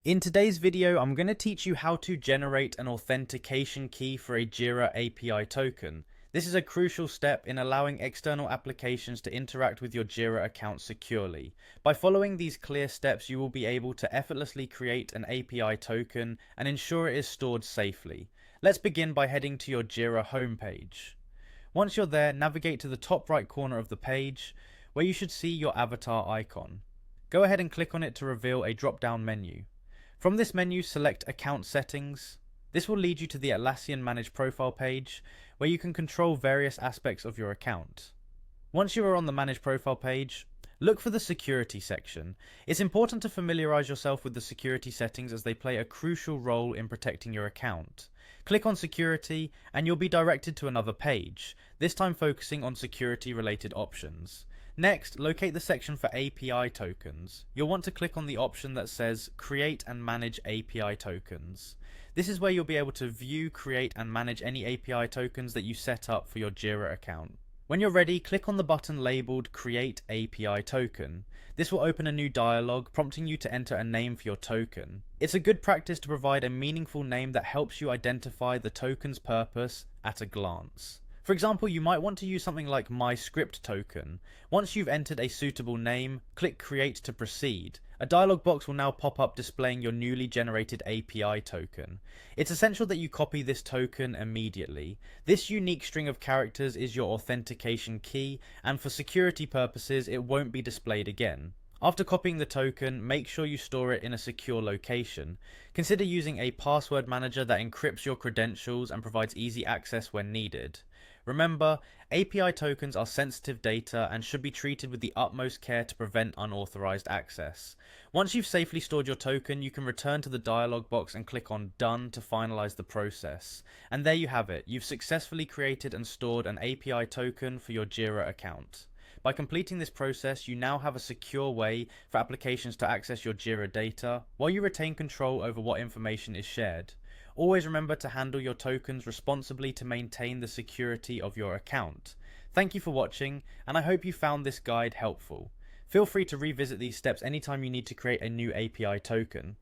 In today's video, I'm going to teach you how to generate an authentication key for a Jira API token. This is a crucial step in allowing external applications to interact with your Jira account securely. By following these clear steps, you will be able to effortlessly create an API token and ensure it is stored safely. Let's begin by heading to your Jira homepage. Once you're there, navigate to the top right corner of the page, where you should see your avatar icon. Go ahead and click on it to reveal a drop-down menu. From this menu, select Account Settings. This will lead you to the Atlassian Manage Profile page, where you can control various aspects of your account. Once you are on the Manage Profile page, look for the Security section. It's important to familiarize yourself with the security settings as they play a crucial role in protecting your account. Click on Security and you'll be directed to another page, this time focusing on security-related options. Next, locate the section for API tokens. You'll want to click on the option that says Create and Manage API Tokens. This is where you'll be able to view, create, and manage any API tokens that you set up for your Jira account. When you're ready, click on the button labeled Create API Token. This will open a new dialog, prompting you to enter a name for your token. It's a good practice to provide a meaningful name that helps you identify the token's purpose at a glance. For example, you might want to use something like MyScriptToken. Once you've entered a suitable name, click Create to proceed. A dialog box will now pop up displaying your newly generated API token. It's essential that you copy this token immediately. This unique string of characters is your authentication key, and for security purposes, it won't be displayed again. After copying the token, make sure you store it in a secure location. Consider using a password manager that encrypts your credentials and provides easy access when needed. Remember, API tokens are sensitive data and should be treated with the utmost care to prevent unauthorized access. Once you've safely stored your token, you can return to the dialog box and click on Done to finalize the process. And there you have it, you've successfully created and stored an API token for your Jira account. By completing this process, you now have a secure way for applications to access your Jira data while you retain control over what information is shared. Always remember to handle your tokens responsibly to maintain the security of your account. Thank you for watching, and I hope you found this guide helpful. Feel free to revisit these steps anytime you need to create a new API token.